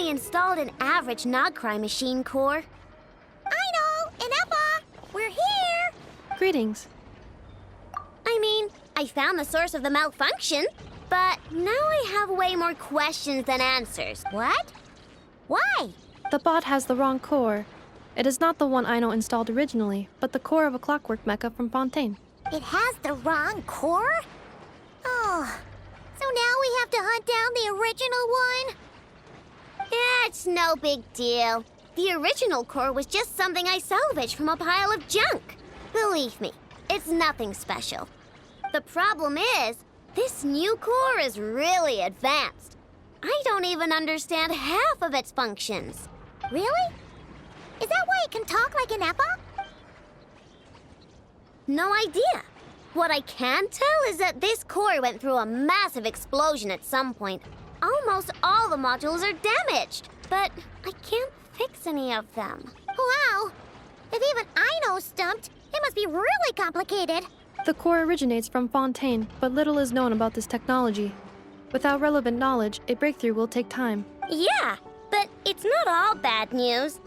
only installed an average Nogcry machine core. Aino and Effa, we're here! Greetings. I mean, I found the source of the malfunction, but now I have way more questions than answers. What? Why? The bot has the wrong core. It is not the one Aino installed originally, but the core of a clockwork mecha from Fontaine. It has the wrong core? Oh, so now we have to hunt down the original one? It's no big deal. The original core was just something I salvaged from a pile of junk. Believe me, it's nothing special. The problem is, this new core is really advanced. I don't even understand half of its functions. Really? Is that why it can talk like an Effa? No idea. What I can tell is that this core went through a massive explosion at some point. Almost all the modules are damaged, but I can't fix any of them. Wow! If even Aino's stumped, it must be really complicated. The core originates from Fontaine, but little is known about this technology. Without relevant knowledge, a breakthrough will take time. Yeah, but it's not all bad news.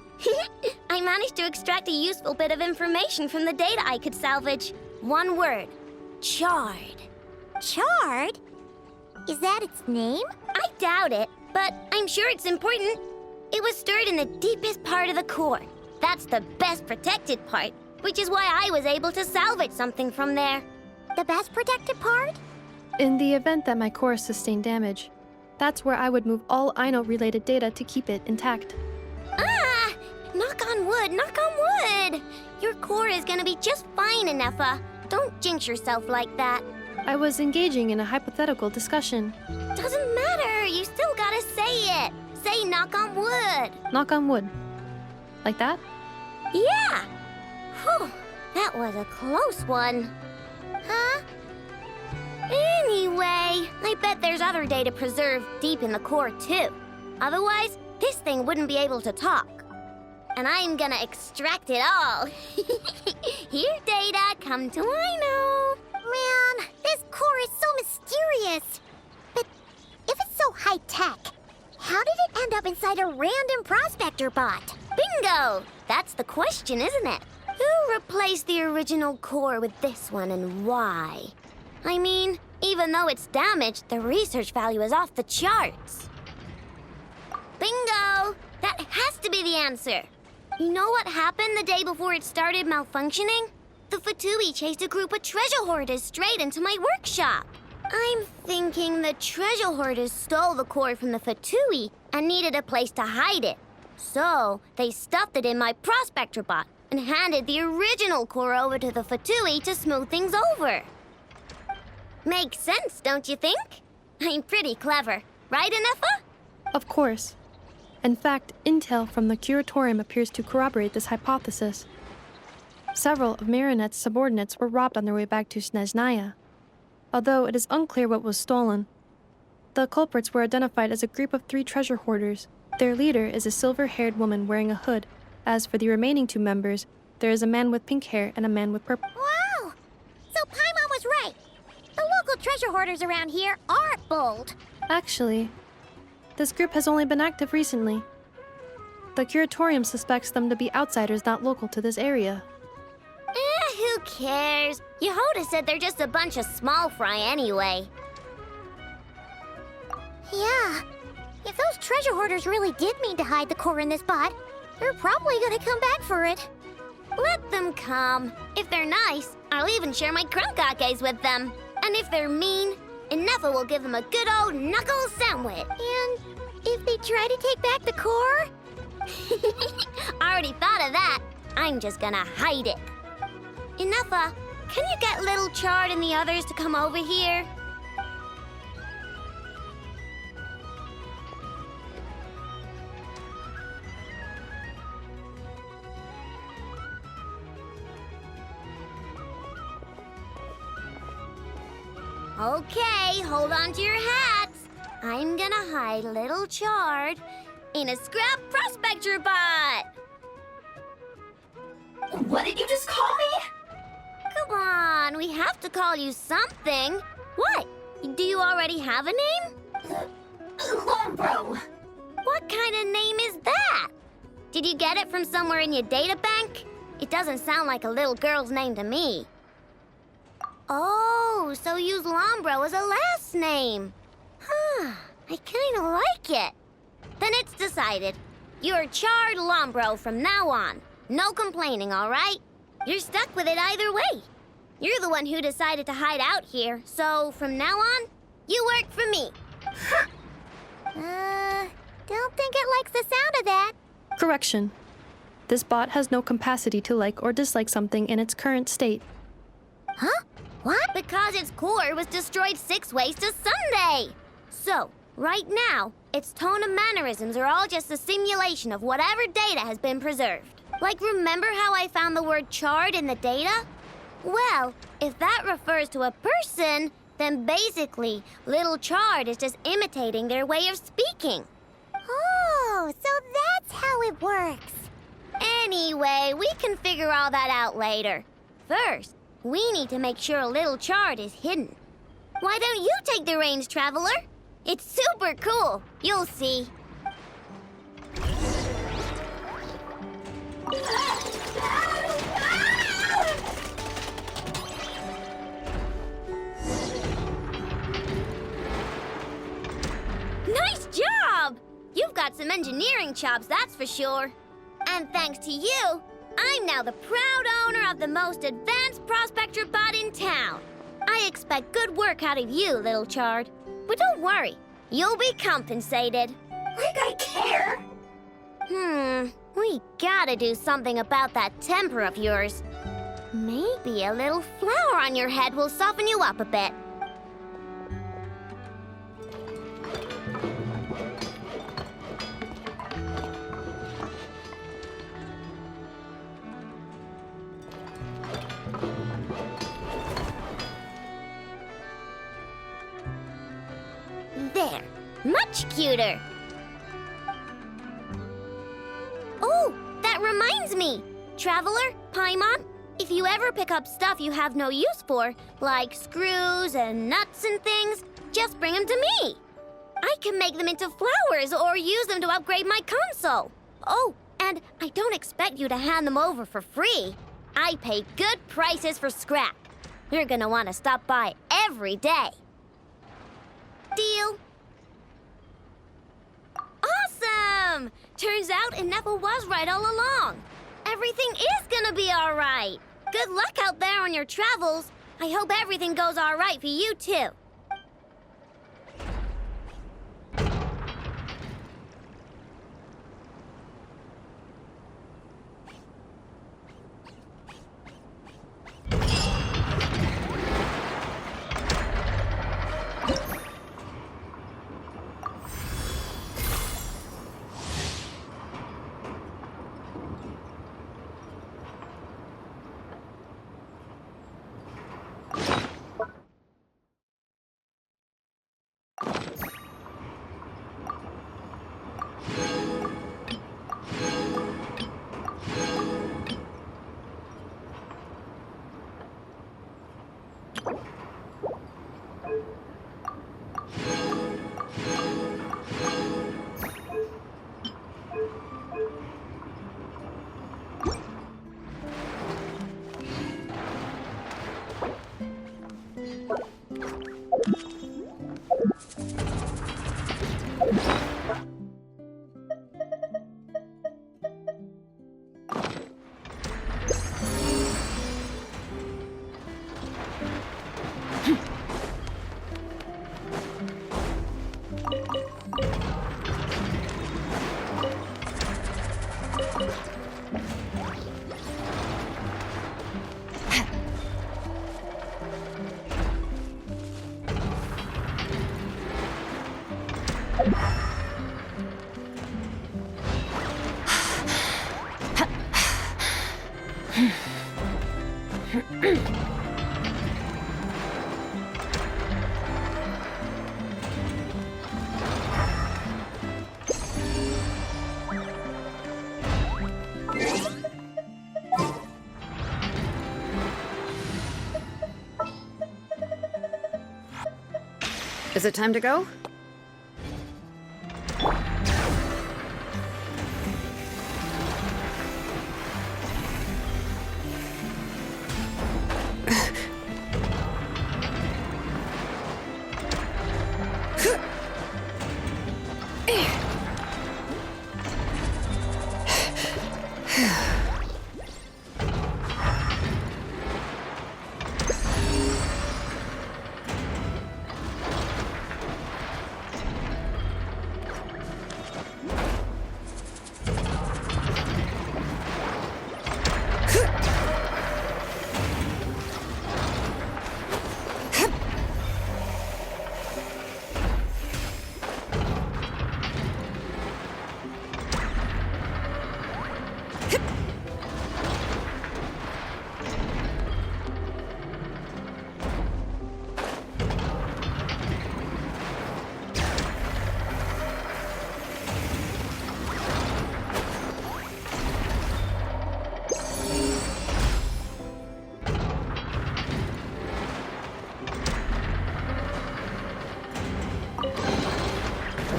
I managed to extract a useful bit of information from the data I could salvage. One word. Chard. Chard? Is that its name? I doubt it, but I'm sure it's important. It was stored in the deepest part of the core. That's the best protected part, which is why I was able to salvage something from there. The best protected part? In the event that my core sustained damage, that's where I would move all Aino-related data to keep it intact. Ah! Knock on wood, knock on wood! Your core is gonna be just fine, Effa. Don't jinx yourself like that. I was engaging in a hypothetical discussion. Doesn't matter, you still gotta say it. Say knock on wood. Knock on wood. Like that? Yeah! Whew, that was a close one. Huh? Anyway, I bet there's other data preserved deep in the core too. Otherwise, this thing wouldn't be able to talk. And I'm gonna extract it all. Here, data, come to Aino. Man, this core is so mysterious. But if it's so high-tech, how did it end up inside a random prospector bot? Bingo! That's the question, isn't it? Who replaced the original core with this one and why? I mean, even though it's damaged, the research value is off the charts. Bingo! That has to be the answer. You know what happened the day before it started malfunctioning? The Fatui chased a group of treasure hoarders straight into my workshop. I'm thinking the treasure hoarders stole the core from the Fatui and needed a place to hide it. So, they stuffed it in my prospector bot and handed the original core over to the Fatui to smooth things over. Makes sense, don't you think? I'm pretty clever, right, Effa? Of course. In fact, intel from the Curatorium appears to corroborate this hypothesis. Several of Marinette's subordinates were robbed on their way back to Snezhnaya. Although it is unclear what was stolen, the culprits were identified as a group of 3 treasure hoarders. Their leader is a silver-haired woman wearing a hood. As for the remaining 2 members, there is a man with pink hair and a man with purple. Wow! So Paimon was right. The local treasure hoarders around here aren't bold. Actually, this group has only been active recently. The Curatorium suspects them to be outsiders not local to this area. Who cares? Yehoda said they're just a bunch of small fry anyway. Yeah. If those treasure hoarders really did mean to hide the core in this bot, they're probably gonna come back for it. Let them come. If they're nice, I'll even share my crunkakes with them. And if they're mean, Effa will give them a good old knuckle sandwich. And if they try to take back the core? I already thought of that. I'm just gonna hide it. Effa, can you get Little Chard and the others to come over here? Okay, hold on to your hats. I'm gonna hide Little Chard in a scrap prospector bot. What did you just call me? Come on, we have to call you something. What? Do you already have a name? Lombro. What kind of name is that? Did you get it from somewhere in your data bank? It doesn't sound like a little girl's name to me. Oh, so use Lombro as a last name. Huh, I kinda like it. Then it's decided. You're Chard Lombro from now on. No complaining, all right? You're stuck with it either way. You're the one who decided to hide out here, so from now on, you work for me. Don't think it likes the sound of that. Correction. This bot has no capacity to like or dislike something in its current state. Huh? What? Because its core was destroyed 6 ways to Sunday. So, right now, its tone and mannerisms are all just a simulation of whatever data has been preserved. Like, remember how I found the word chard in the data? Well, if that refers to a person, then basically, little Chard is just imitating their way of speaking. Oh, so that's how it works. Anyway, we can figure all that out later. First, we need to make sure little Chard is hidden. Why don't you take the reins, Traveler? It's super cool. You'll see. Nice job! You've got some engineering chops, that's for sure. And thanks to you, I'm now the proud owner of the most advanced prospector bot in town. I expect good work out of you, little Chard. But don't worry, you'll be compensated. Like I care. We gotta do something about that temper of yours. Maybe a little flour on your head will soften you up a bit. There, much cuter. Oh, that reminds me. Traveler, Paimon, if you ever pick up stuff you have no use for, like screws and nuts and things, just bring them to me. I can make them into flowers or use them to upgrade my console. Oh, and I don't expect you to hand them over for free. I pay good prices for scrap. You're gonna want to stop by every day. Deal? Awesome! Turns out Ineffa was right all along. Everything is gonna be all right. Good luck out there on your travels. I hope everything goes all right for you, too. Is it time to go?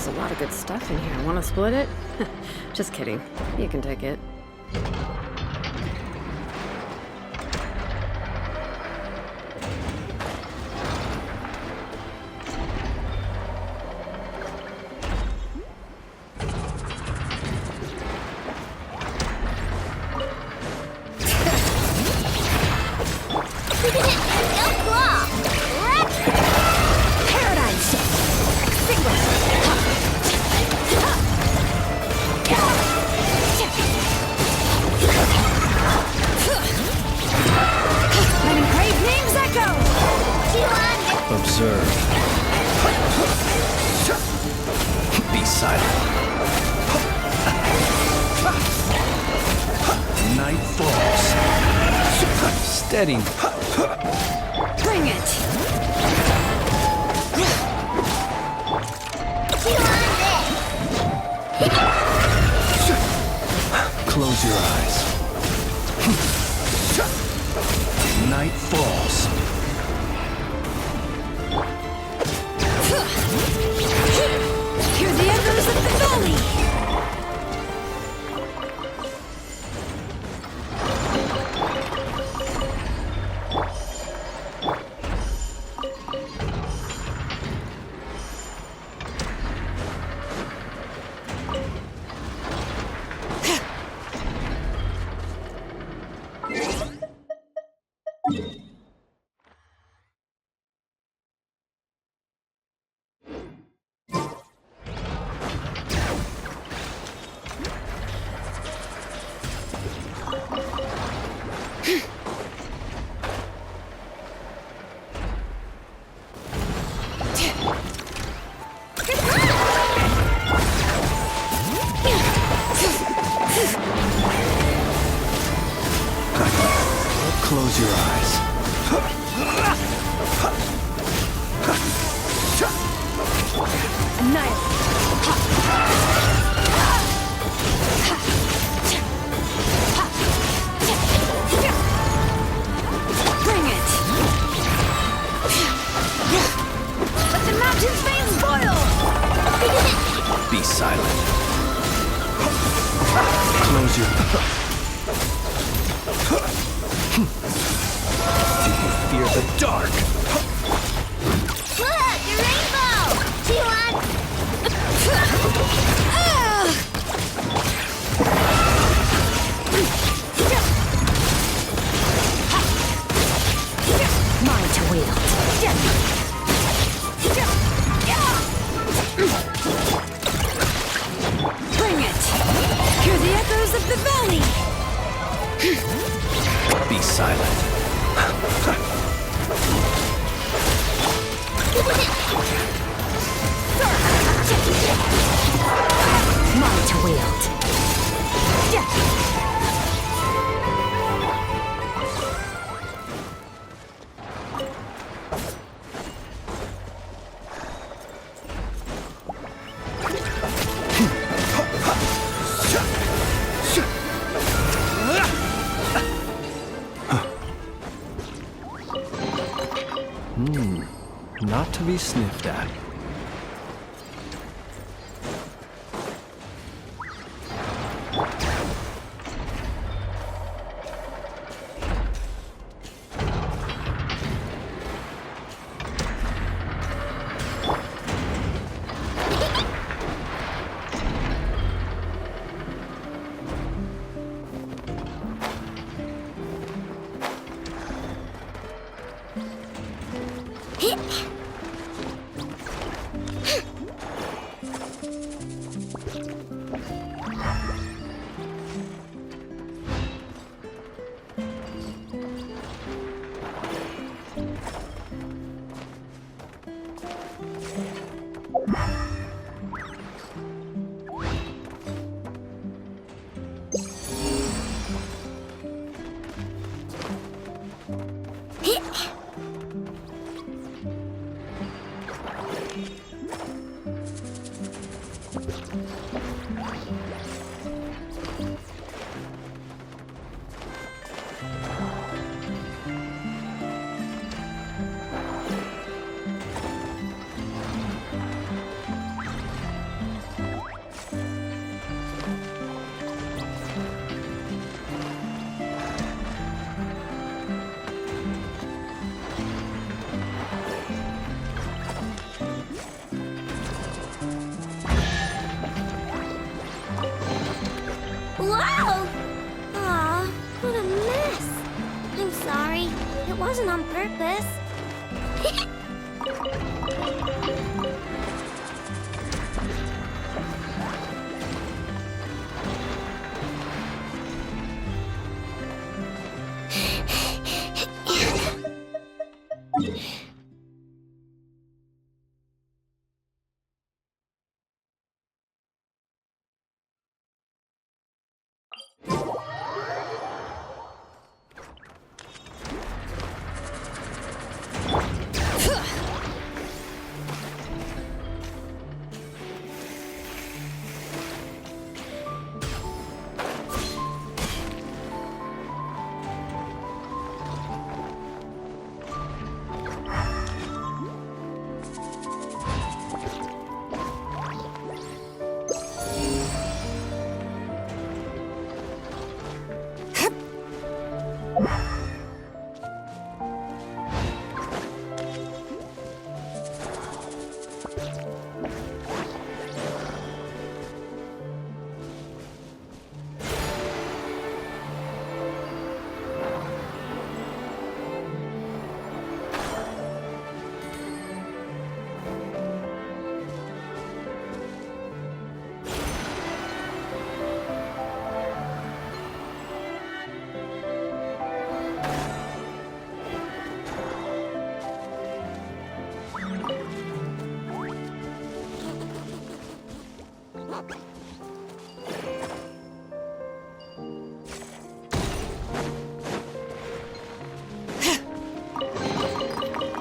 There's a lot of good stuff in here. Want to split it? Just kidding. You can take it. Observe. Be silent. Night falls. Steady. Bring it! Close your eyes. Night falls. Hear the echoes of the valley! Close your eyes. Bring it! Let the mountain's veins boil! Be silent. Close your... Do you fear the dark? Look, a rainbow! T1! Mine to wield. Bring it! Hear the echoes of the valley! Be silent. Mine to wield. Not to be sniffed at. purpose.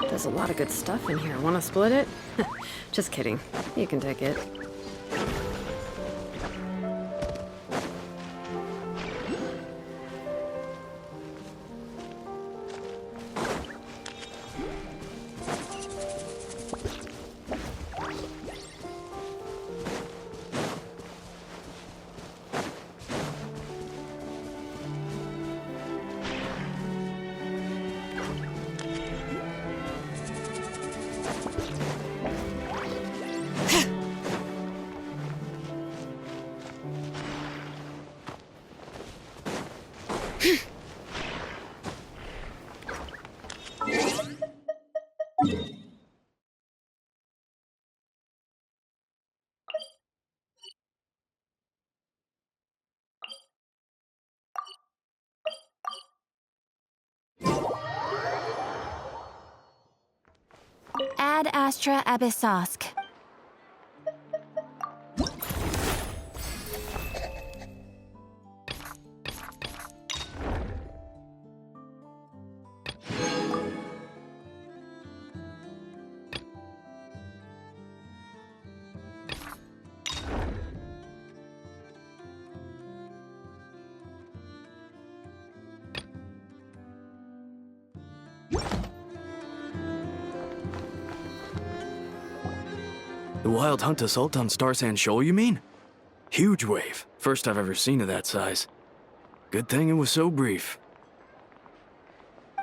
There's a lot of good stuff in here. Want to split it? Just kidding. You can take it. Ad Astra Abyssosk. The Wild Hunt assault on Star Sand Shoal, you mean? Huge wave. First I've ever seen of that size. Good thing it was so brief.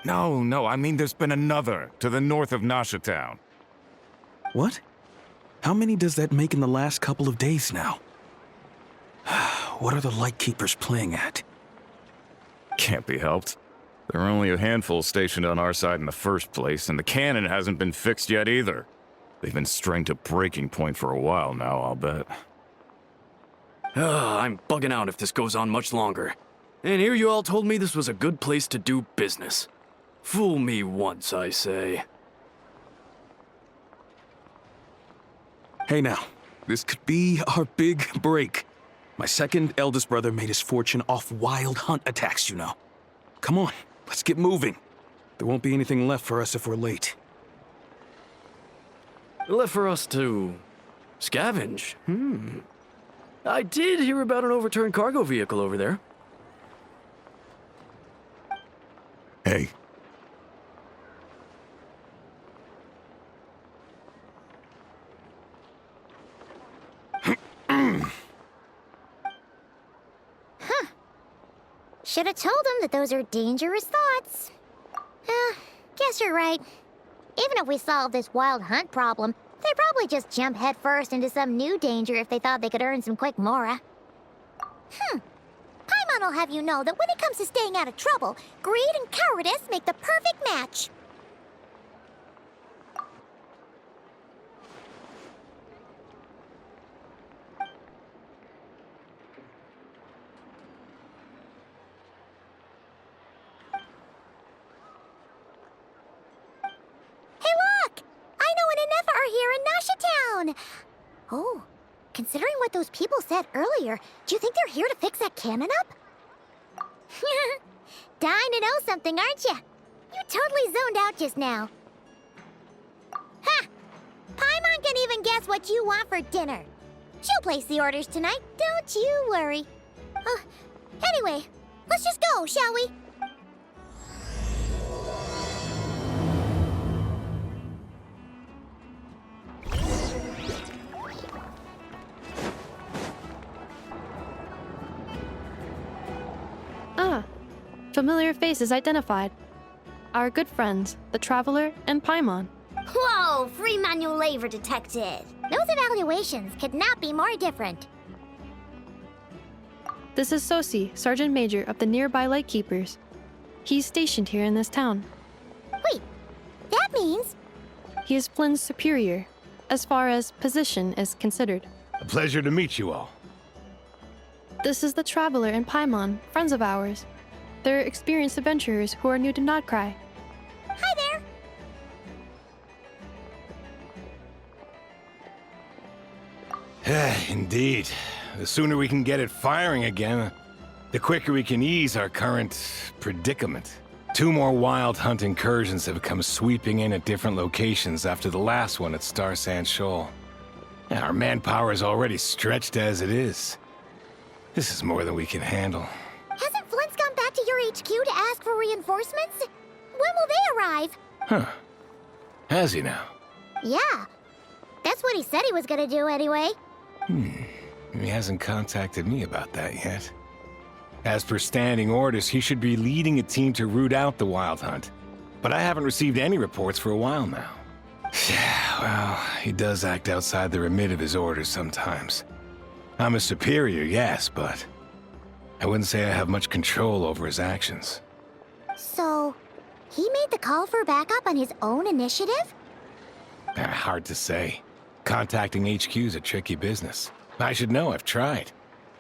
No, I mean there's been another to the north of Nasha Town. What? How many does that make in the last couple of days now? What are the Lightkeepers playing at? Can't be helped. There are only a handful stationed on our side in the first place, and the cannon hasn't been fixed yet either. They've been strained to breaking point for a while now, I'll bet. I'm bugging out if this goes on much longer. And here you all told me this was a good place to do business. Fool me once, I say. Hey now, this could be our big break. My second eldest brother made his fortune off Wild Hunt attacks, you know. Come on, let's get moving. There won't be anything left for us if we're late. Left for us to scavenge? I did hear about an overturned cargo vehicle over there. Hey. Should have told them that those are dangerous thoughts. Guess you're right. Even if we solve this Wild Hunt problem, they'd probably just jump headfirst into some new danger if they thought they could earn some quick mora. Paimon will have you know that when it comes to staying out of trouble, greed and cowardice make the perfect match. down. Oh, considering what those people said earlier, do you think they're here to fix that cannon up? Dying to know something, aren't you? You totally zoned out just now. Ha! Paimon can even guess what you want for dinner. She'll place the orders tonight, don't you worry. Anyway, let's just go, shall we? Ah, familiar faces identified. Our good friends, the Traveler and Paimon. Whoa, free manual labor detected. Those evaluations could not be more different. This is Sosi, Sergeant Major of the nearby Lightkeepers. He's stationed here in this town. Wait, that means... He is Flynn's superior, as far as position is considered. A pleasure to meet you all. This is the Traveler and Paimon, friends of ours. They're experienced adventurers who are new to Nodcry. Hi there! Indeed. The sooner we can get it firing again, the quicker we can ease our current predicament. 2 more Wild Hunt incursions have come sweeping in at different locations after the last one at Star Sand Shoal. Our manpower is already stretched as it is. This is more than we can handle. Hasn't Flint's gone back to your HQ to ask for reinforcements? When will they arrive? Huh. Has he now? Yeah. That's what he said he was gonna do anyway. He hasn't contacted me about that yet. As per standing orders, he should be leading a team to root out the Wild Hunt. But I haven't received any reports for a while now. Well, he does act outside the remit of his orders sometimes. I'm a superior, yes, but I wouldn't say I have much control over his actions. So, he made the call for backup on his own initiative? Hard to say. Contacting HQ is a tricky business. I should know, I've tried.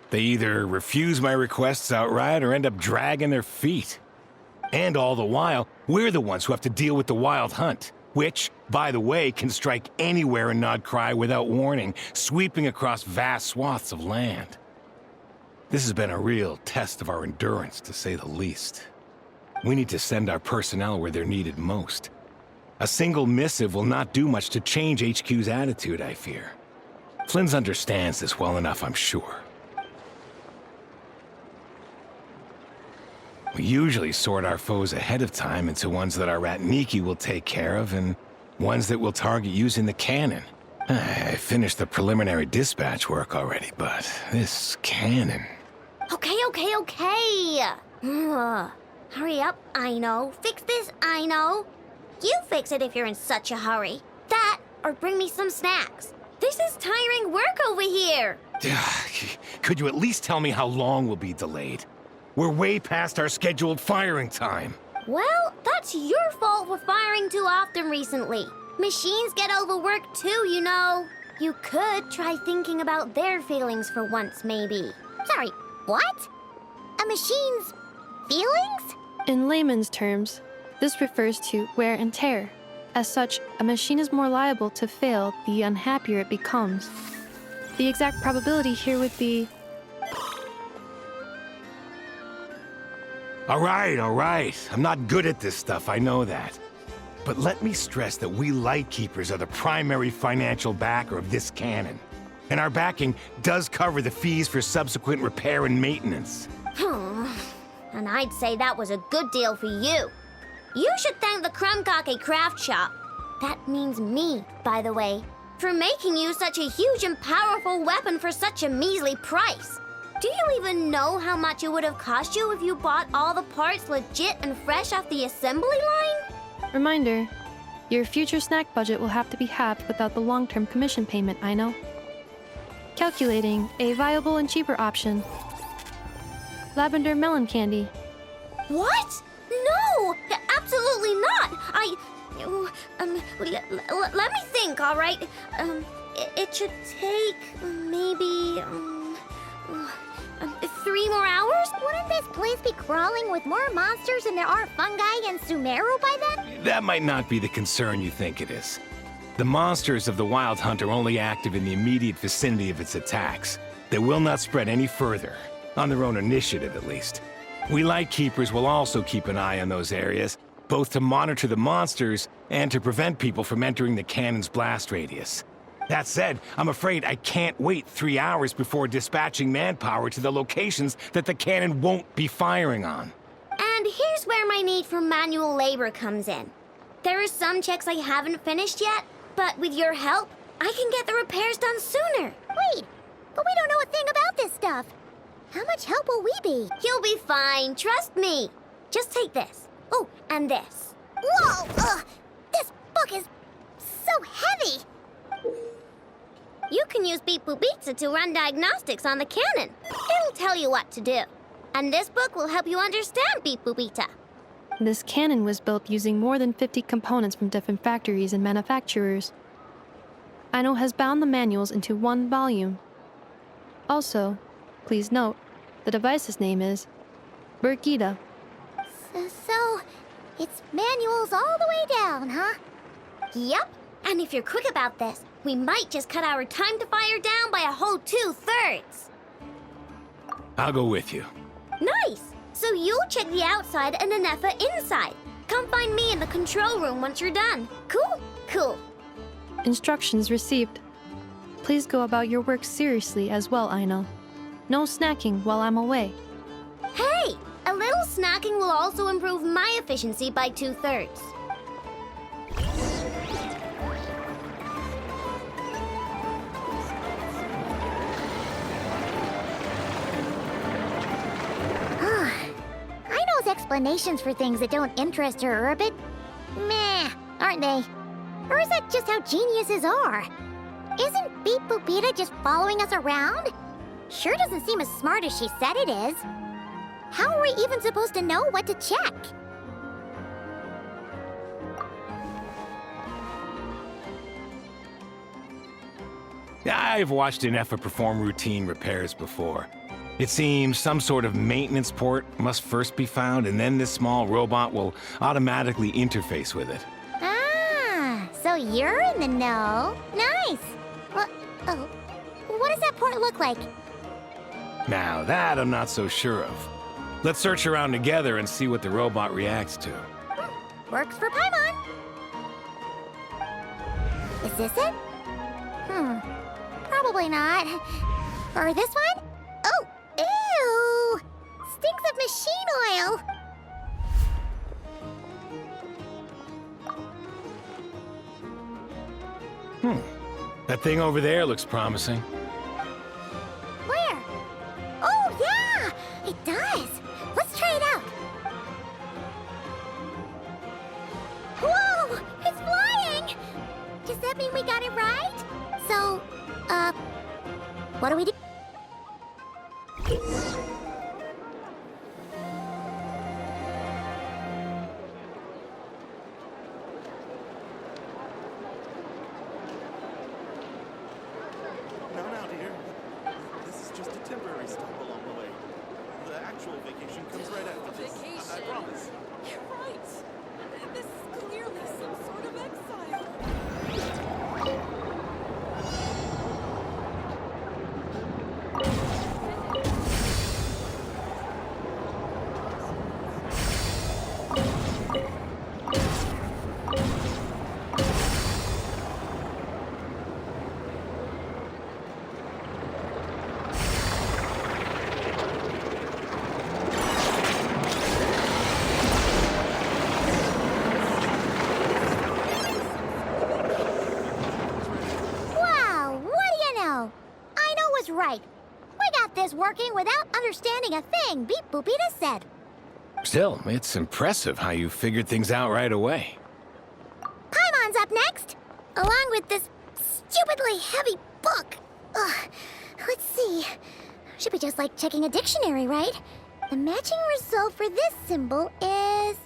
They either refuse my requests outright or end up dragging their feet. And all the while, we're the ones who have to deal with the Wild Hunt, which, by the way, can strike anywhere in Nodcry without warning, sweeping across vast swaths of land. This has been a real test of our endurance, to say the least. We need to send our personnel where they're needed most. A single missive will not do much to change HQ's attitude, I fear. Flynn's understands this well enough, I'm sure. We usually sort our foes ahead of time into ones that our Ratniki will take care of and ones that we'll target using the cannon. I finished the preliminary dispatch work already, but this cannon... Okay. Hurry up, I know. Fix this, I know. You fix it if you're in such a hurry. That, or bring me some snacks. This is tiring work over here. Could you at least tell me how long we'll be delayed? We're way past our scheduled firing time. Well, that's your fault for firing too often recently. Machines get overworked too, you know. You could try thinking about their feelings for once, maybe. Sorry, what? A machine's feelings? In layman's terms, this refers to wear and tear. As such, a machine is more liable to fail the unhappier it becomes. The exact probability here would be... All right. I'm not good at this stuff, I know that. But let me stress that we Lightkeepers are the primary financial backer of this cannon. And our backing does cover the fees for subsequent repair and maintenance. And I'd say that was a good deal for you. You should thank the Krumkake Craft Shop. That means me, by the way, for making you such a huge and powerful weapon for such a measly price. Do you even know how much it would have cost you if you bought all the parts legit and fresh off the assembly line? Reminder, your future snack budget will have to be halved without the long-term commission payment, I know. Calculating a viable and cheaper option. Lavender melon candy. What? No! Absolutely not! Let me think, all right? It should take maybe 3 more hours? Wouldn't this place be crawling with more monsters than there are fungi in Sumeru by then? That might not be the concern you think it is. The monsters of the Wild Hunt are only active in the immediate vicinity of its attacks. They will not spread any further, on their own initiative at least. We Lightkeepers will also keep an eye on those areas, both to monitor the monsters and to prevent people from entering the cannon's blast radius. That said, I'm afraid I can't wait 3 hours before dispatching manpower to the locations that the cannon won't be firing on. And here's where my need for manual labor comes in. There are some checks I haven't finished yet, but with your help, I can get the repairs done sooner. Wait, but we don't know a thing about this stuff. How much help will we be? You'll be fine, trust me. Just take this. Oh, and this. Whoa! This book is so heavy! You can use Beep Boop Pizza to run diagnostics on the cannon. It'll tell you what to do. And this book will help you understand Beep Boop Pizza. This cannon was built using more than 50 components from different factories and manufacturers. Aino has bound the manuals into one volume. Also, please note, the device's name is Birgitta. So, it's manuals all the way down, huh? Yep. And if you're quick about this, we might just cut our time to fire down by a whole 2/3. I'll go with you. Nice! So you'll check the outside and Anefa inside. Come find me in the control room once you're done. Cool? Cool. Instructions received. Please go about your work seriously as well, Aino. No snacking while I'm away. Hey! A little snacking will also improve my efficiency by 2/3. Aino's explanations for things that don't interest her are a bit meh, aren't they? Or is that just how geniuses are? Isn't Beep Boop Pizza just following us around? Sure doesn't seem as smart as she said it is. How are we even supposed to know what to check? I've watched Anefa perform routine repairs before. It seems some sort of maintenance port must first be found, and then this small robot will automatically interface with it. Ah, so you're in the know. Nice. What does that port look like? Now that I'm not so sure of. Let's search around together and see what the robot reacts to. Works for Paimon. Is this it? Probably not. Or this one? Oh, ew! Stinks of machine oil. That thing over there looks promising. Where? Oh, yeah! It does. Let's try it out. Whoa! It's flying! Does that mean we got it right? So, what do we do? No, dear. This is just a temporary stop along the way. The actual vacation comes right after this. I promise. You're right. This is clearly some sort of exile. Wow, what do you know? Aino was right. We got this working without understanding a thing Beep Boop Pizza said. Still, it's impressive how you figured things out right away. Paimon's up next, along with this stupidly heavy book. Ugh, let's see. Should be just like checking a dictionary, right? The matching result for this symbol is...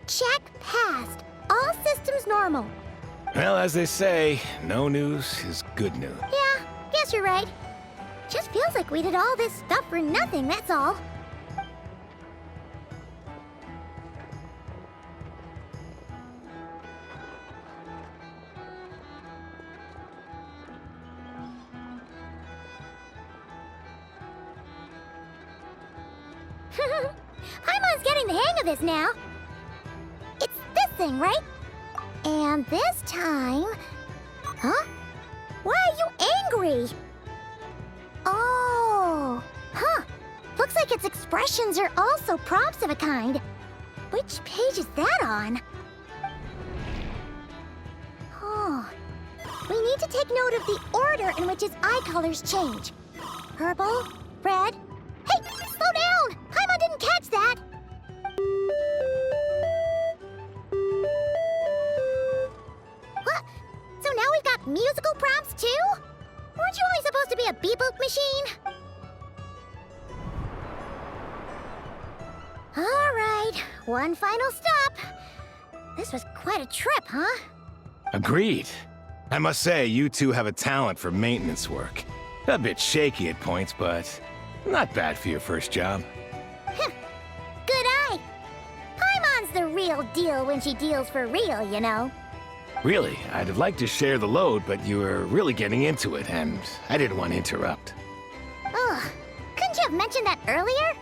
check passed. All systems normal. Well, as they say, no news is good news. Yeah, guess you're right. Just feels like we did all this stuff for nothing, that's all. Paimon's getting the hang of this now. It's this thing, right? And this time... Huh? Why are you angry? Oh, huh. Looks like its expressions are also prompts of a kind. Which page is that on? Oh. We need to take note of the order in which his eye colors change. Purple, red... Hey, slow down! Paimon didn't catch that! What? So now we've got musical prompts too? Weren't you only supposed to be a beep-boop machine? Alright, one final stop. This was quite a trip, huh? Agreed. I must say, you two have a talent for maintenance work. A bit shaky at points, but not bad for your first job. Good eye. Paimon's the real deal when she deals for real, you know. Really, I'd have liked to share the load, but you were really getting into it, and I didn't want to interrupt. Ugh, couldn't you have mentioned that earlier?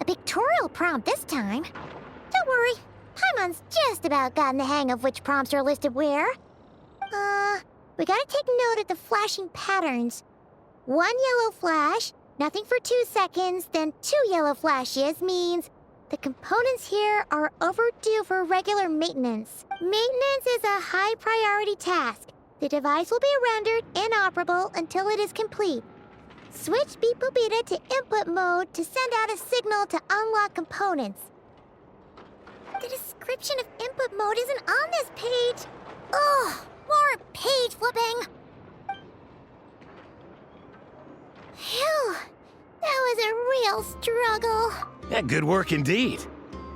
A pictorial prompt this time. Don't worry, Paimon's just about gotten the hang of which prompts are listed where. We gotta take note of the flashing patterns. 1 yellow flash, nothing for 2 seconds, then 2 yellow flashes means the components here are overdue for regular maintenance. Maintenance is a high priority task. The device will be rendered inoperable until it is complete. Switch Beep Boopita to input mode to send out a signal to unlock components. The description of input mode isn't on this page. Ugh, more page flipping. Phew, that was a real struggle. Yeah, good work indeed.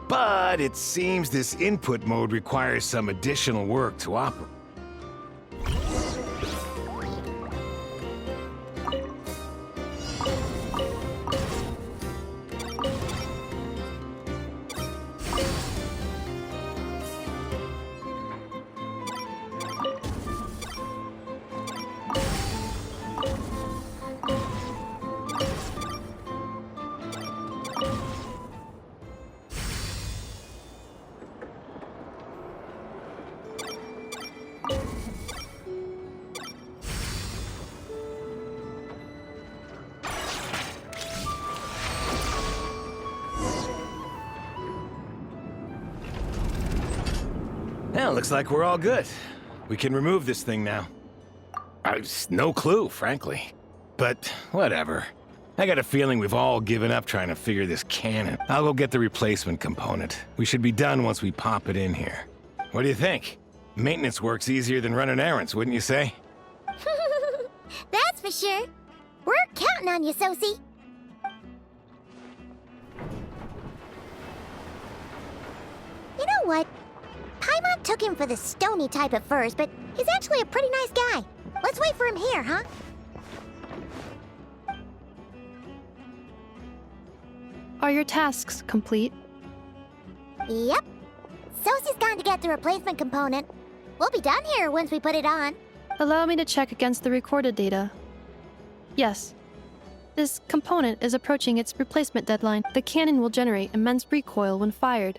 But it seems this input mode requires some additional work to operate. Well, looks like we're all good. We can remove this thing now. No clue, frankly. But whatever. I got a feeling we've all given up trying to figure this cannon. I'll go get the replacement component. We should be done once we pop it in here. What do you think? Maintenance work's easier than running errands, wouldn't you say? That's for sure. We're counting on you, Sosie. You know what? Paimon took him for the stony type at first, but he's actually a pretty nice guy. Let's wait for him here, huh? Are your tasks complete? Yep. Sosie's gone to get the replacement component. We'll be done here once we put it on. Allow me to check against the recorded data. Yes. This component is approaching its replacement deadline. The cannon will generate immense recoil when fired.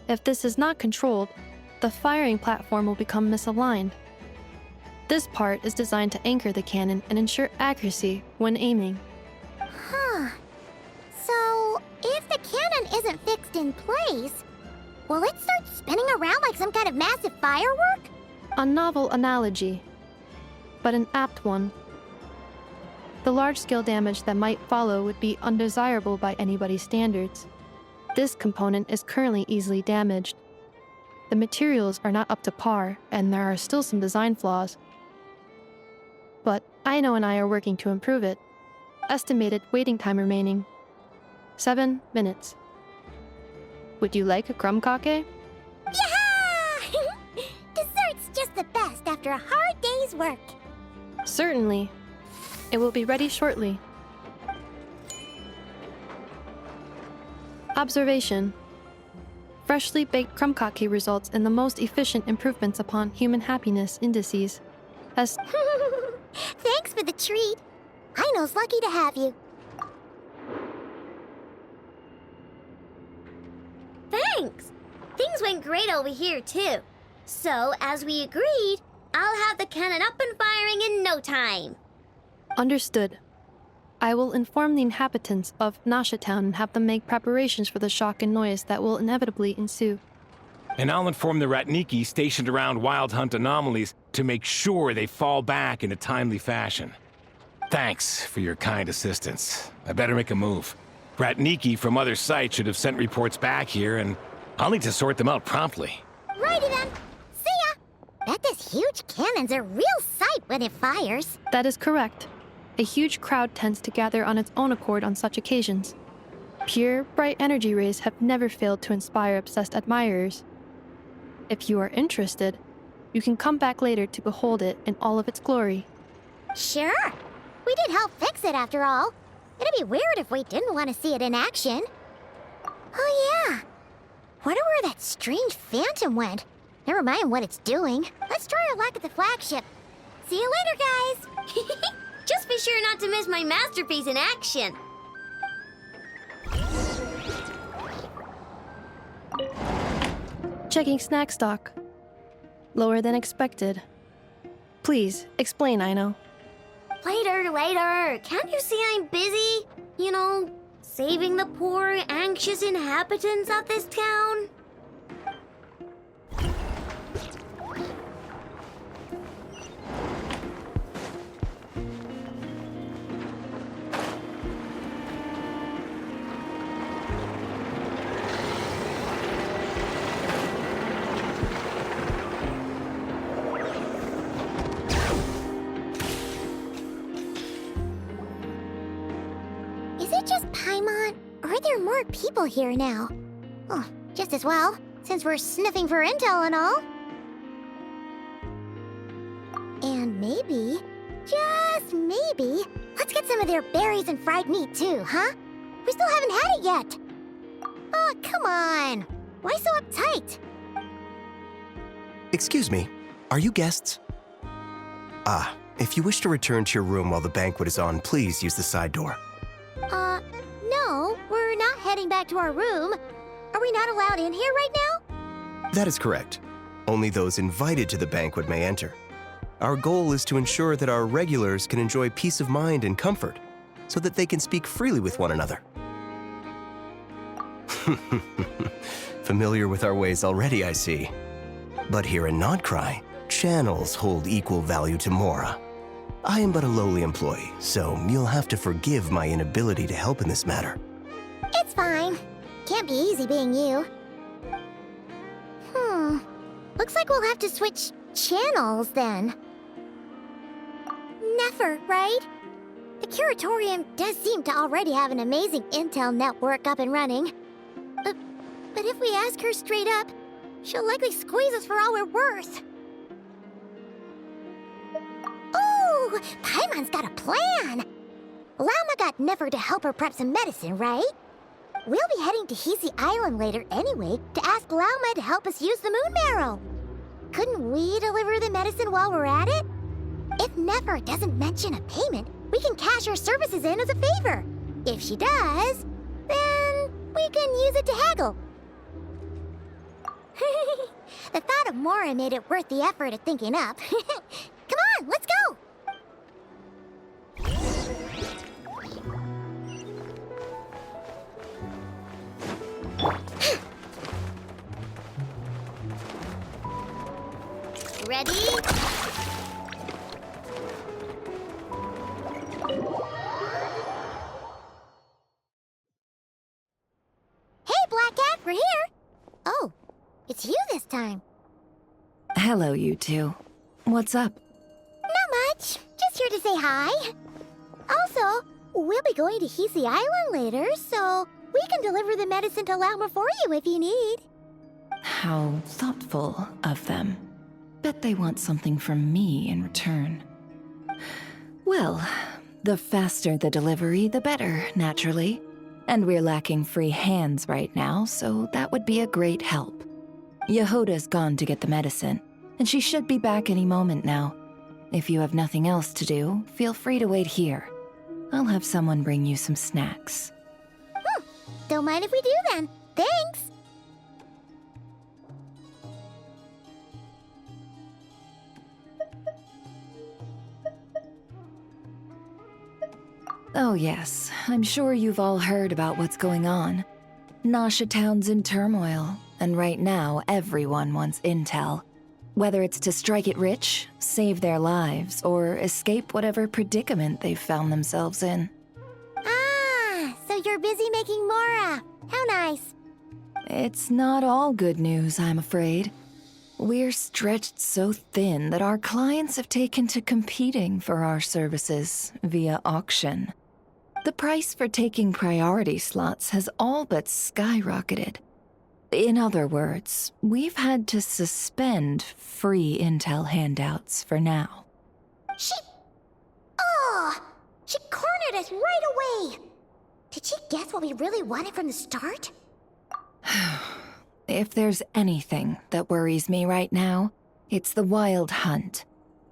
If this is not controlled, the firing platform will become misaligned. This part is designed to anchor the cannon and ensure accuracy when aiming. Huh. So, if the cannon isn't fixed in place, will it start spinning around like some kind of massive firework? A novel analogy, but an apt one. The large-scale damage that might follow would be undesirable by anybody's standards. This component is currently easily damaged. The materials are not up to par, and there are still some design flaws. But Aino and I are working to improve it. Estimated waiting time remaining 7 minutes. Would you like a crumb cake? Yeah! Dessert's just the best after a hard day's work. Certainly. It will be ready shortly. Observation. Freshly baked crumb cake results in the most efficient improvements upon human happiness indices. As Thanks for the treat. Aino's lucky to have you. Thanks! Things went great over here, too. So, as we agreed, I'll have the cannon up and firing in no time. understood. I will inform the inhabitants of Nasha Town and have them make preparations for the shock and noise that will inevitably ensue. And I'll inform the Ratniki stationed around Wild Hunt anomalies to make sure they fall back in a timely fashion. Thanks for your kind assistance. I better make a move. Ratniki from other sites should have sent reports back here, and I'll need to sort them out promptly. Righty then. See ya! Bet this huge cannon's a real sight when it fires. That is correct. A huge crowd tends to gather on its own accord on such occasions. Pure, bright energy rays have never failed to inspire obsessed admirers. If you are interested, you can come back later to behold it in all of its glory. Sure. We did help fix it after all. It'd be weird if we didn't want to see it in action. Oh yeah. Wonder where that strange phantom went. Never mind what it's doing. Let's try our luck at the flagship. See you later, guys. Just be sure not to miss my masterpiece in action. Checking snack stock. Lower than expected. Please, explain, Aino. Later. Can't you see I'm busy? You know, saving the poor, anxious inhabitants of this town? Is it just Paimon, or are there more people here now? Oh, just as well, since we're sniffing for intel and all. And maybe, just maybe, let's get some of their berries and fried meat too, huh? We still haven't had it yet. Oh, come on. Why so uptight? Excuse me, are you guests? If you wish to return to your room while the banquet is on, please use the side door. No, we're not heading back to our room. Are we not allowed in here right now? That is correct. Only those invited to the banquet may enter. Our goal is to ensure that our regulars can enjoy peace of mind and comfort, so that they can speak freely with one another. Familiar with our ways already, I see. But here in Nodcry, channels hold equal value to Mora. I am but a lowly employee, so you'll have to forgive my inability to help in this matter. It's fine. Can't be easy being you. Looks like we'll have to switch channels then. Never, right? The Curatorium does seem to already have an amazing intel network up and running. But if we ask her straight up, she'll likely squeeze us for all we're worth. Ooh, Paimon's got a plan! Lama got Nefer to help her prep some medicine, right? We'll be heading to Hisi Island later anyway to ask Lauma to help us use the moon marrow. Couldn't we deliver the medicine while we're at it? If Nefer doesn't mention a payment, we can cash her services in as a favor. If she does, then we can use it to haggle. The thought of Mora made it worth the effort of thinking up. Come on, let's go! Ready? Hey, Black time. Hello, you two. What's up? Not much. Just here to say hi. Also, we'll be going to Hisi Island later, so we can deliver the medicine to Lauma for you if you need. How thoughtful of them. Bet they want something from me in return. Well, the faster the delivery, the better, naturally. And we're lacking free hands right now, so that would be a great help. Yehoda's gone to get the medicine, and she should be back any moment now. If you have nothing else to do, feel free to wait here. I'll have someone bring you some snacks. Don't mind if we do then. Thanks. Oh yes, I'm sure you've all heard about what's going on. Nasha Town's in turmoil, and right now everyone wants intel. Whether it's to strike it rich, save their lives, or escape whatever predicament they've found themselves in. Ah, so you're busy making Mora. How nice. It's not all good news, I'm afraid. We're stretched so thin that our clients have taken to competing for our services via auction. The price for taking priority slots has all but skyrocketed. In other words, we've had to suspend free intel handouts for now. She cornered us right away. Did she guess what we really wanted from the start? If there's anything that worries me right now, it's the Wild Hunt.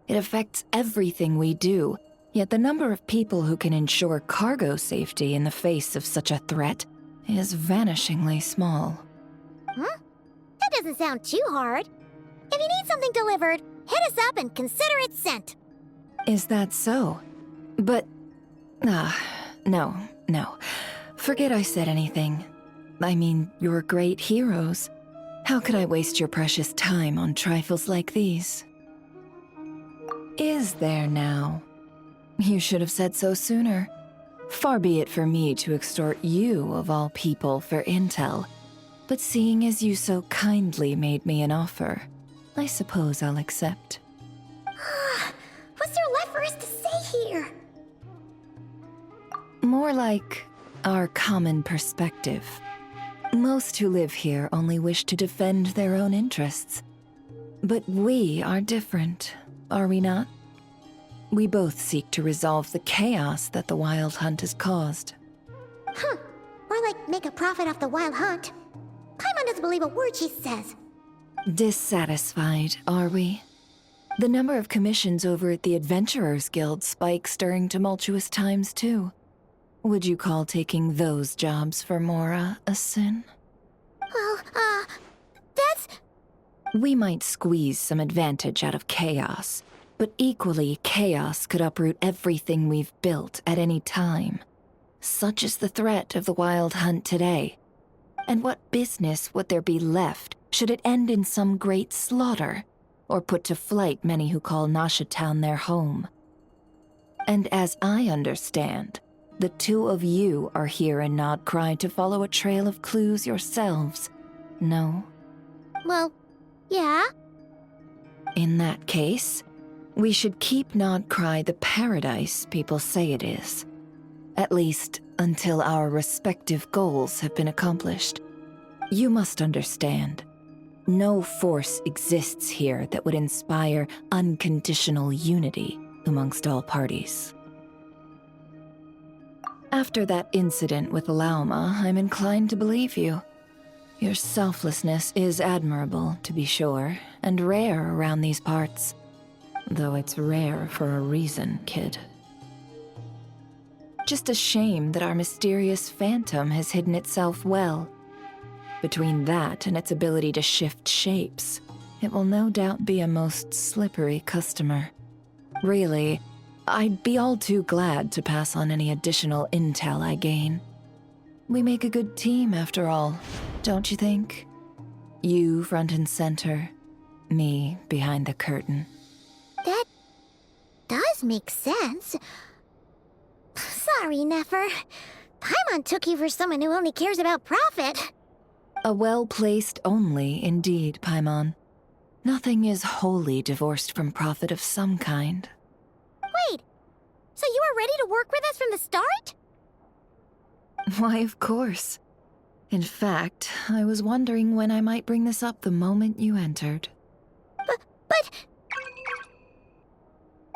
It affects everything we do, yet the number of people who can ensure cargo safety in the face of such a threat is vanishingly small. Huh? That doesn't sound too hard. If you need something delivered, hit us up and consider it sent. Is that so? But... no. Forget I said anything. I mean, you're great heroes. How could I waste your precious time on trifles like these? Is there now? You should have said so sooner. Far be it for me to extort you, of all people, for intel. But seeing as you so kindly made me an offer, I suppose I'll accept. What's there left for us to say here? More like our common perspective. Most who live here only wish to defend their own interests. But we are different, are we not? We both seek to resolve the chaos that the Wild Hunt has caused. Or like make a profit off the Wild Hunt. Paimon doesn't believe a word she says. Dissatisfied, are we? The number of commissions over at the Adventurers Guild spikes during tumultuous times, too. Would you call taking those jobs for Mora a sin? Well, that's... We might squeeze some advantage out of chaos, but equally, chaos could uproot everything we've built at any time. Such is the threat of the Wild Hunt today. And what business would there be left should it end in some great slaughter, or put to flight many who call Nasha Town their home? And as I understand, the two of you are here in Nodcry to follow a trail of clues yourselves, no? Well, yeah. In that case, we should keep Nodcry the paradise people say it is. At least, until our respective goals have been accomplished. You must understand, no force exists here that would inspire unconditional unity amongst all parties. After that incident with Lauma, I'm inclined to believe you. Your selflessness is admirable, to be sure, and rare around these parts. Though it's rare for a reason, kid. Just a shame that our mysterious phantom has hidden itself well. Between that and its ability to shift shapes, it will no doubt be a most slippery customer. Really, I'd be all too glad to pass on any additional intel I gain. We make a good team, after all, don't you think? You front and center, me behind the curtain. That does make sense. Sorry, Nefer. Paimon took you for someone who only cares about profit. A well-placed only, indeed, Paimon. Nothing is wholly divorced from profit of some kind. Wait, so you were ready to work with us from the start? Why, of course. In fact, I was wondering when I might bring this up the moment you entered. But...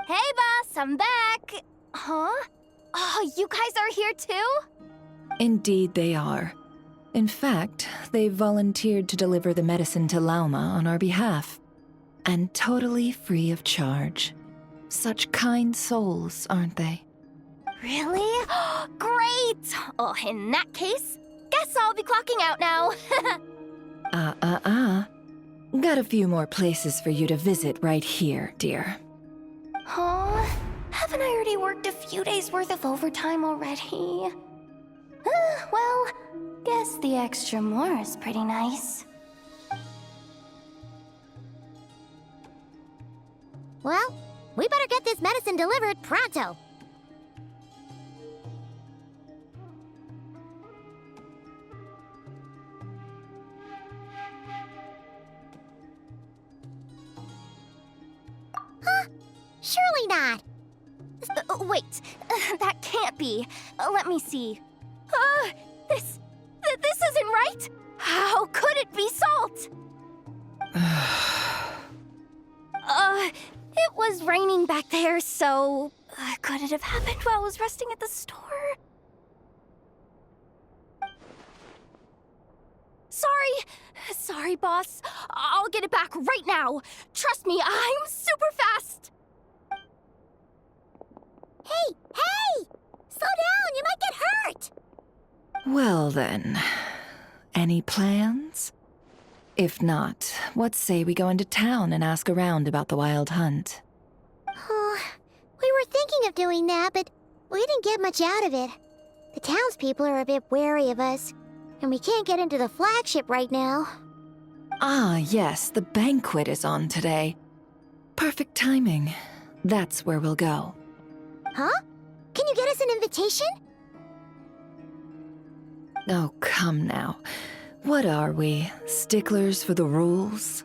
Hey, boss, I'm back. Huh? Oh, you guys are here too? Indeed they are. In fact, they've volunteered to deliver the medicine to Lauma on our behalf. And totally free of charge. Such kind souls, aren't they? Really? Great! Oh, in that case, guess I'll be clocking out now. Got a few more places for you to visit right here, dear. Huh? Haven't I already worked a few days worth of overtime already? Well, guess the extra more is pretty nice. Well, we better get this medicine delivered pronto. Huh? Surely not. Wait, that can't be. Let me see. This isn't right. How could it be salt? It was raining back there, so could it have happened while I was resting at the store? Sorry, boss. I'll get it back right now. Trust me, I'm super fast. Hey! Slow down, you might get hurt! Well then, any plans? If not, what say we go into town and ask around about the Wild Hunt? Oh, we were thinking of doing that, but we didn't get much out of it. The townspeople are a bit wary of us, and we can't get into the flagship right now. Ah, yes, the banquet is on today. Perfect timing. That's where we'll go. Huh? Can you get us an invitation? Oh, come now. What are we, sticklers for the rules?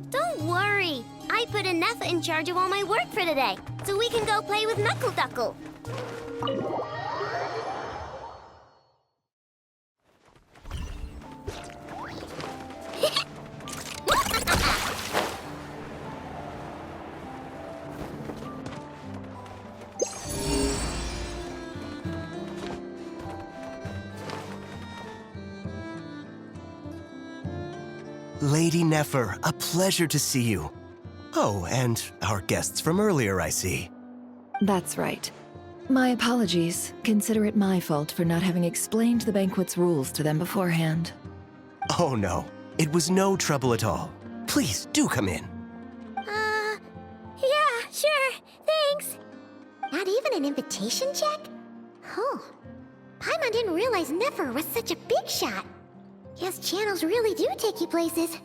Don't worry. I put Anetha in charge of all my work for today, so we can go play with Knuckle Duckle. Lady Nefer, a pleasure to see you. Oh, and our guests from earlier, I see. That's right. My apologies. Consider it my fault for not having explained the banquet's rules to them beforehand. Oh no, it was no trouble at all. Please, do come in. Yeah, sure. Thanks. Not even an invitation check? Oh. Paimon didn't realize Nefer was such a big shot. Guess channels really do take you places.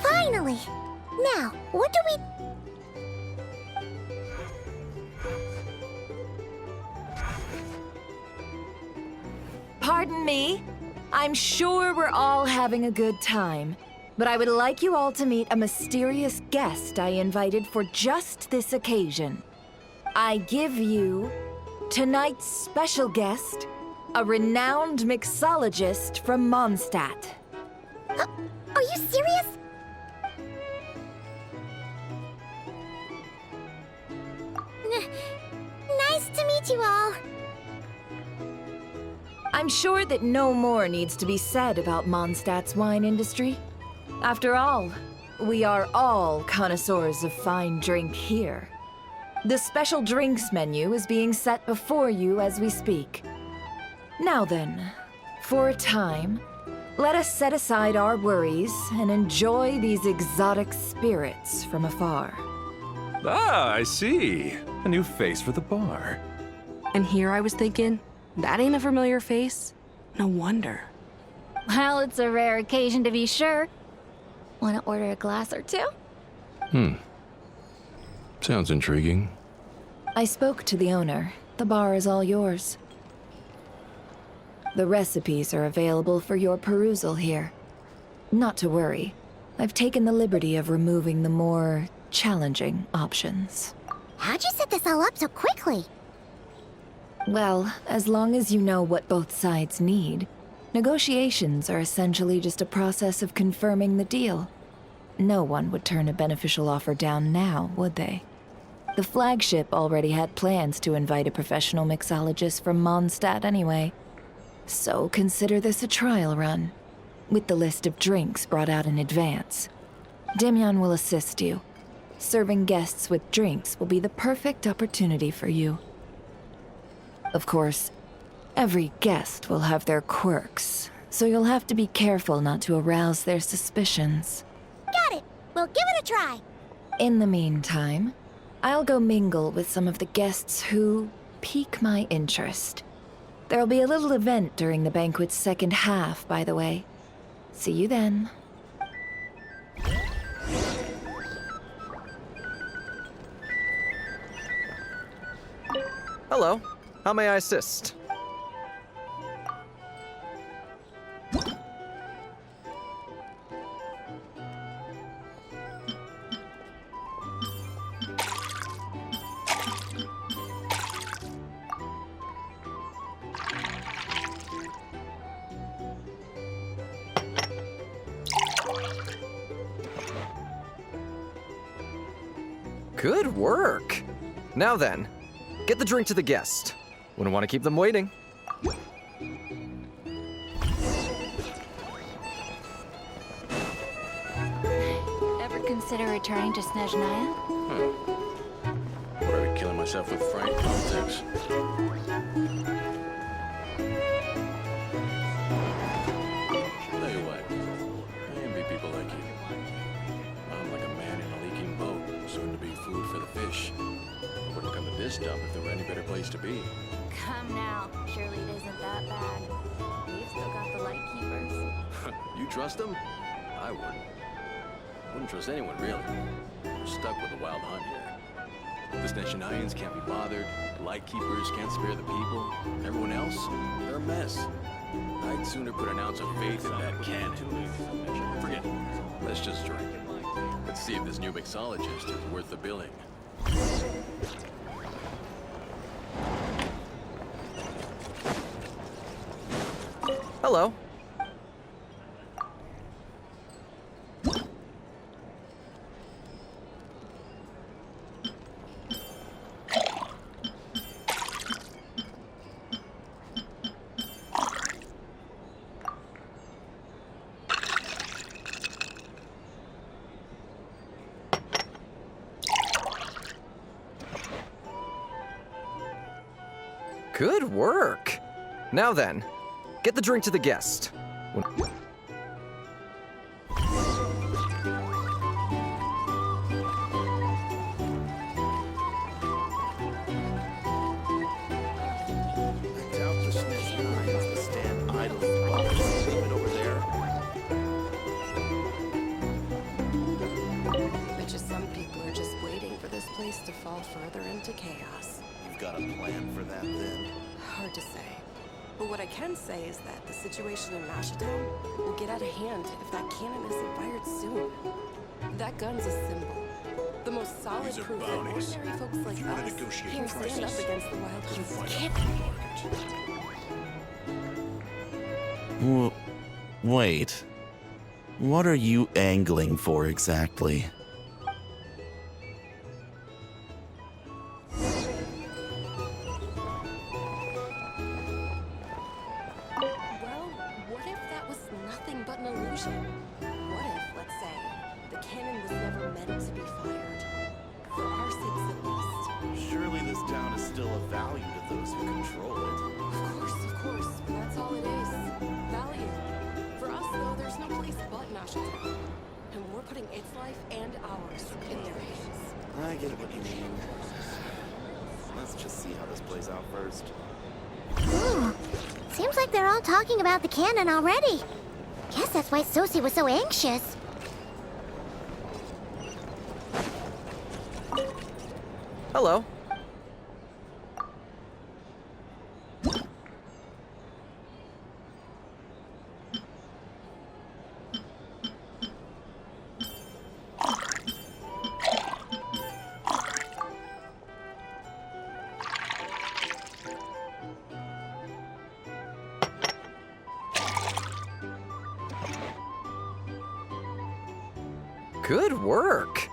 Finally! Now, what do we... Pardon me? I'm sure we're all having a good time, but I would like you all to meet a mysterious guest I invited for just this occasion. I give you tonight's special guest, a renowned mixologist from Mondstadt. Are you serious? you all. I'm sure that no more needs to be said about Mondstadt's wine industry. After all, we are all connoisseurs of fine drink here. The special drinks menu is being set before you as we speak. Now then, for a time, let us set aside our worries and enjoy these exotic spirits from afar. Ah, I see. A new face for the bar. And here I was thinking, that ain't a familiar face. No wonder. Well, it's a rare occasion to be sure. Want to order a glass or two? Sounds intriguing. I spoke to the owner. The bar is all yours. The recipes are available for your perusal here. Not to worry. I've taken the liberty of removing the more challenging options. How'd you set this all up so quickly? Well, as long as you know what both sides need, negotiations are essentially just a process of confirming the deal. No one would turn a beneficial offer down now, would they? The flagship already had plans to invite a professional mixologist from Mondstadt anyway. So consider this a trial run, with the list of drinks brought out in advance. Demyan will assist you. Serving guests with drinks will be the perfect opportunity for you. Of course, every guest will have their quirks, so you'll have to be careful not to arouse their suspicions. Got it. We'll give it a try. In the meantime, I'll go mingle with some of the guests who pique my interest. There'll be a little event during the banquet's second half, by the way. See you then. Hello. How may I assist? Good work. Now then, get the drink to the guest. Wouldn't want to keep them waiting. Ever consider returning to Snezhnaya? What are we killing myself with frank politics? Tell you what, I envy people like you. I'm like a man in a leaking boat, soon to be food for the fish. I wouldn't come to this dump if there were any better place to be. Come now. Surely it isn't that bad. We've still got the light keepers. You trust them? I wouldn't. Wouldn't trust anyone, really. We're stuck with the wild hunt here. The Snezhnayans can't be bothered, the Lightkeepers can't spare the people, everyone else, they're a mess. I'd sooner put an ounce of faith in that cannon. Forget it. Let's just drink. Let's see if this new mixologist is worth the billing. Hello. Good work. Now then, get the drink to the guest. Bet you some people are just waiting for this place to fall further into chaos. You've got a plan for that, then? Hard to say. But what I can say is that the situation in Mashadon will get out of hand if that cannon isn't fired soon. That gun's a symbol. The most solid These are proof that bounties. ordinary folks like If you wanna us negotiate can stand up prices, against the wild you'll hunters. find a market. Wait. What are you angling for exactly? but an illusion. What if, let's say, the cannon was never meant to be fired? For our sakes at least. Surely this town is still of value to those who control it. Of course, but that's all it is. Value. For us, though, there's no place but Nashatown. And we're putting its life and ours in their hands. I get what you mean. Let's just see how this plays out first. Seems like they're all talking about the cannon already. Guess that's why Sosie was so anxious. Hello. Good work.